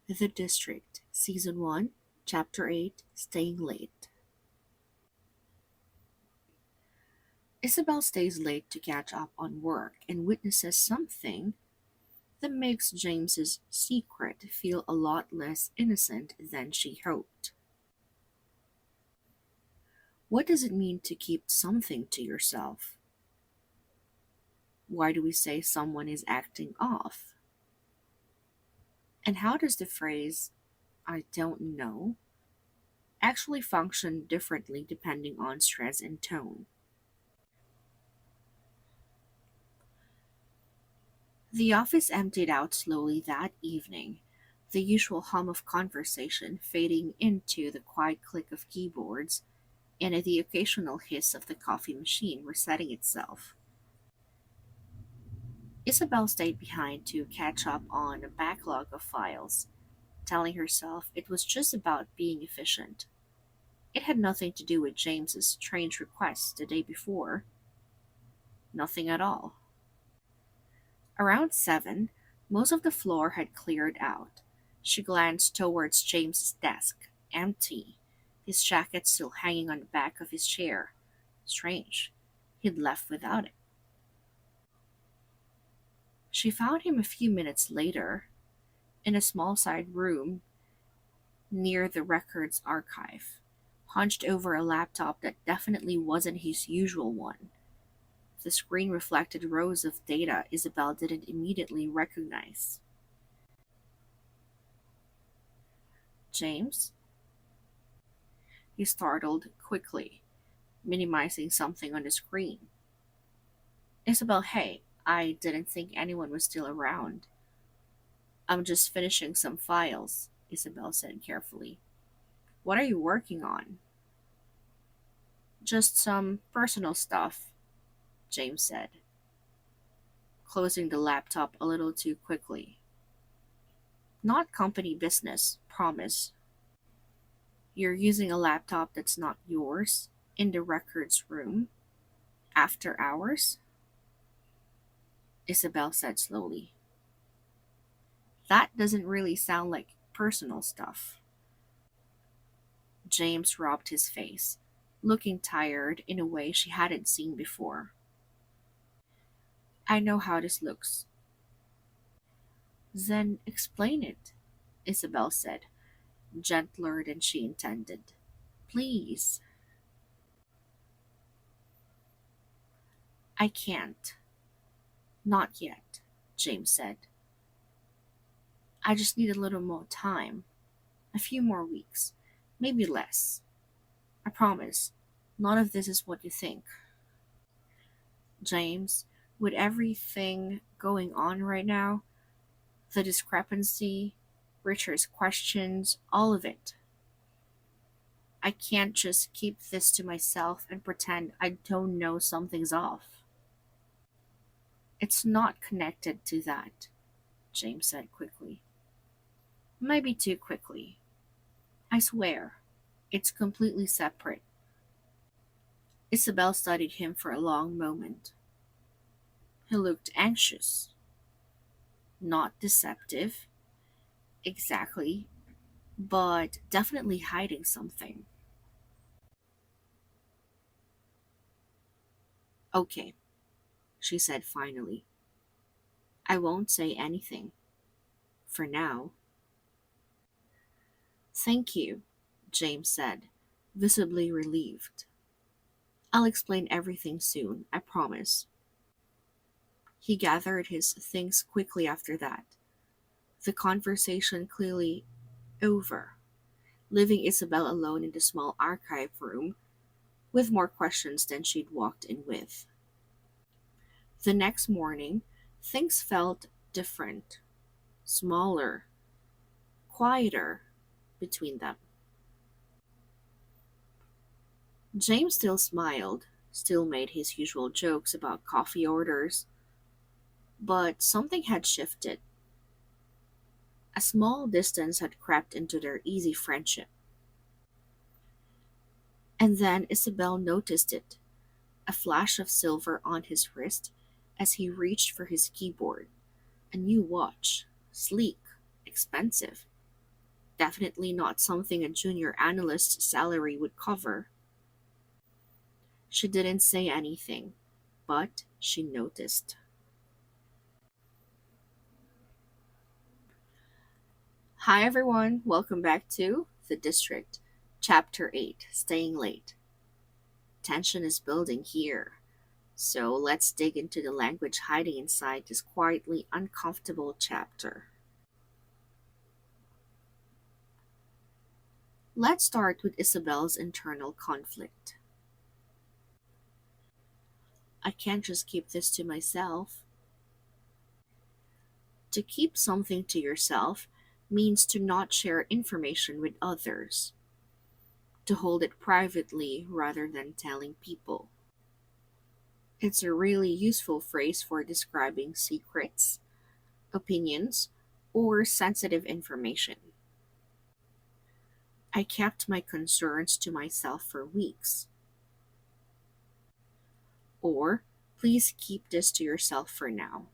The District, Season 1, Chapter 8, Staying Late. Isabel stays late to catch up on work and witnesses something that makes James's secret feel a lot less innocent than she hoped. What does it mean to keep something to yourself? Why do we say someone is acting off? And how does the phrase, "I don't know," actually function differently depending on stress and tone? The office emptied out slowly that evening, the usual hum of conversation fading into the quiet click of keyboards and the occasional hiss of the coffee machine resetting itself. Isabel stayed behind to catch up on a backlog of files, telling herself it was just about being efficient. It had nothing to do with James's strange request the day before. Nothing at all. Around 7, most of the floor had cleared out. She glanced towards James's desk, empty, his jacket still hanging on the back of his chair. Strange. He'd left without it. She found him a few minutes later, in a small side room near the records archive, hunched over a laptop that definitely wasn't his usual one. The screen reflected rows of data Isabel didn't immediately recognize. James? He startled quickly, minimizing something on the screen. Isabel, hey, I didn't think anyone was still around. I'm just finishing some files, Isabel said carefully. What are you working on? Just some personal stuff, James said, closing the laptop a little too quickly. Not company business, promise. You're using a laptop that's not yours in the records room after hours? Isabel said slowly. That doesn't really sound like personal stuff. James rubbed his face, looking tired in a way she hadn't seen before. I know how this looks. Then explain it, Isabel said, gentler than she intended. Please. I can't. Not yet, James said. I just need a little more time. A few more weeks. Maybe less. I promise. None of this is what you think. James, with everything going on right now, the discrepancy, Richard's questions, all of it, I can't just keep this to myself and pretend I don't know something's off. It's not connected to that, James said quickly. Maybe too quickly. I swear, it's completely separate. Isabel studied him for a long moment. He looked anxious. Not deceptive, exactly, but definitely hiding something. Okay, she said finally. I won't say anything. For now. Thank you, James said, visibly relieved. I'll explain everything soon, I promise. He gathered his things quickly after that. The conversation clearly over, leaving Isabel alone in the small archive room with more questions than she'd walked in with. The next morning, things felt different, smaller, quieter between them. James still smiled, still made his usual jokes about coffee orders, but something had shifted. A small distance had crept into their easy friendship. And then Isabel noticed it, a flash of silver on his wrist as he reached for his keyboard. A new watch, sleek, expensive. Definitely not something a junior analyst's salary would cover. She didn't say anything, but she noticed. Hi everyone, welcome back to The District, Chapter 8 Staying Late. Tension is building here. So let's dig into the language hiding inside this quietly uncomfortable chapter. Let's start with Isabel's internal conflict. I can't just keep this to myself. To keep something to yourself means to not share information with others, to hold it privately rather than telling people. It's a really useful phrase for describing secrets, opinions, or sensitive information. I kept my concerns to myself for weeks. Or, please keep this to yourself for now.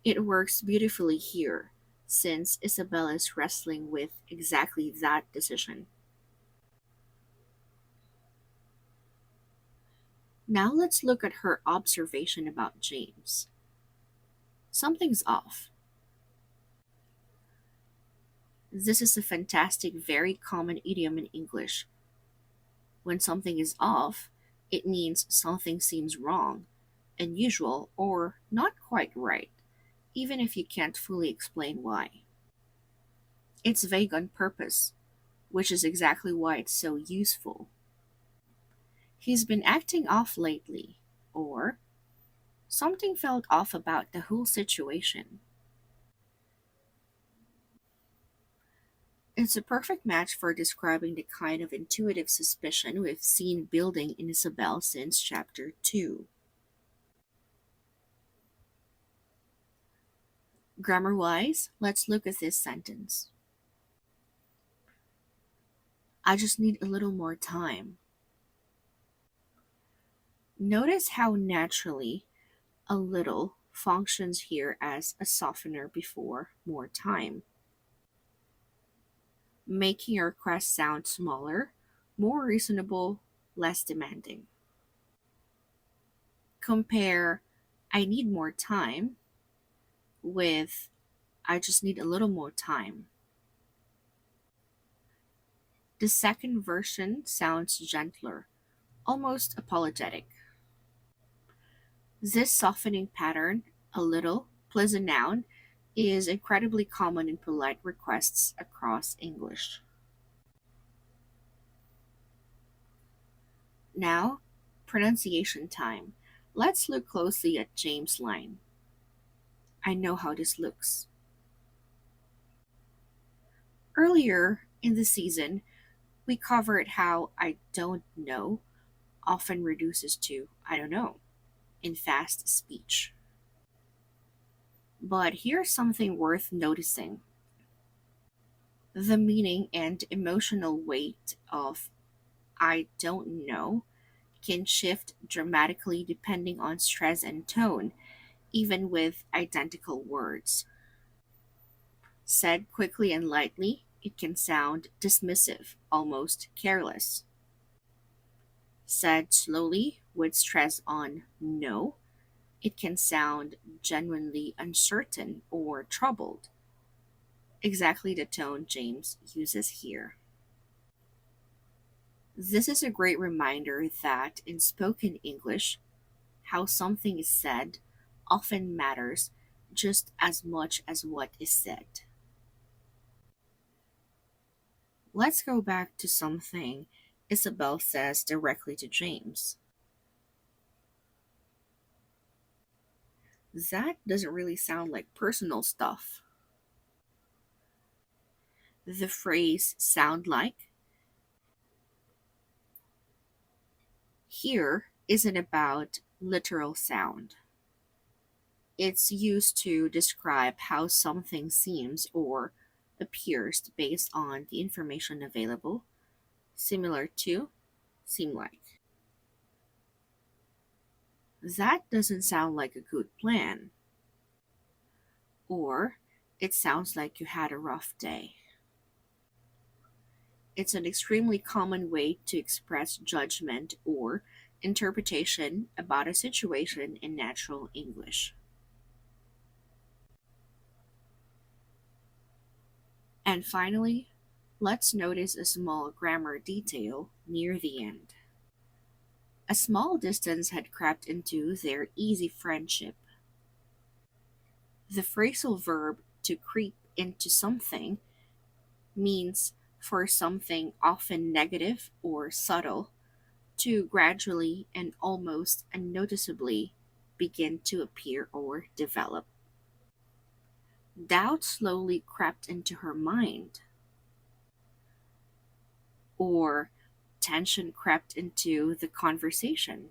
It works beautifully here, since Isabella is wrestling with exactly that decision. Now let's look at her observation about James. Something's off. This is a fantastic, very common idiom in English. When something is off, it means something seems wrong, unusual, or not quite right, even if you can't fully explain why. It's vague on purpose, which is exactly why it's so useful. He's been acting off lately, or something felt off about the whole situation. It's a perfect match for describing the kind of intuitive suspicion we've seen building in Isabel since chapter 2. Grammar wise, let's look at this sentence. I just need a little more time. Notice how naturally a little functions here as a softener before more time, making your request sound smaller, more reasonable, less demanding. Compare I need more time with I just need a little more time. The second version sounds gentler, almost apologetic. This softening pattern, a little, plus a noun, is incredibly common in polite requests across English. Now, pronunciation time. Let's look closely at James' line. I know how this looks. Earlier in the season, we covered how I don't know often reduces to I don't know in fast speech. But here's something worth noticing. The meaning and emotional weight of I don't know can shift dramatically depending on stress and tone, even with identical words. Said quickly and lightly, it can sound dismissive, almost careless. Said slowly, with stress on no, it can sound genuinely uncertain or troubled. Exactly the tone James uses here. This is a great reminder that in spoken English, how something is said often matters just as much as what is said. Let's go back to something Isabel says directly to James. That doesn't really sound like personal stuff. The phrase sound like here isn't about literal sound. It's used to describe how something seems or appears based on the information available, similar to, seem like. That doesn't sound like a good plan. Or, it sounds like you had a rough day. It's an extremely common way to express judgment or interpretation about a situation in natural English. And finally, let's notice a small grammar detail near the end. A small distance had crept into their easy friendship. The phrasal verb to creep into something means for something often negative or subtle to gradually and almost unnoticeably begin to appear or develop. Doubt slowly crept into her mind, or tension crept into the conversation.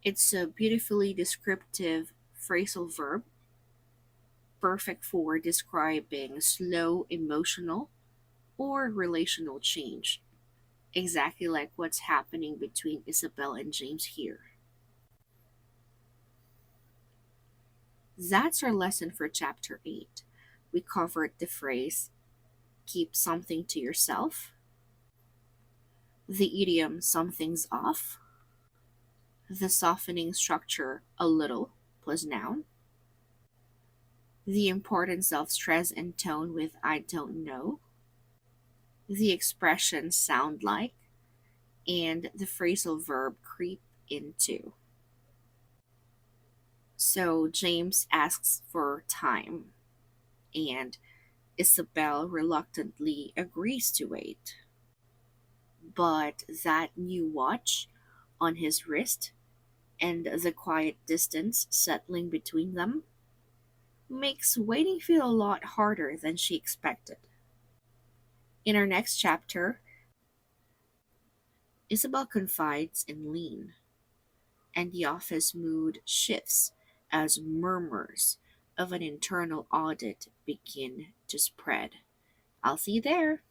It's a beautifully descriptive phrasal verb, perfect for describing slow emotional or relational change, exactly like what's happening between Isabel and James here. That's our lesson for chapter 8. We covered the phrase keep something to yourself, the idiom something's off, the softening structure a little plus noun, the importance of stress and tone with I don't know, the expression sound like, and the phrasal verb creep into. So James asks for time, and Isabel reluctantly agrees to wait. But that new watch on his wrist and the quiet distance settling between them makes waiting feel a lot harder than she expected. In our next chapter, Isabel confides in Lean, and the office mood shifts as murmurs of an internal audit begin to spread. I'll see you there.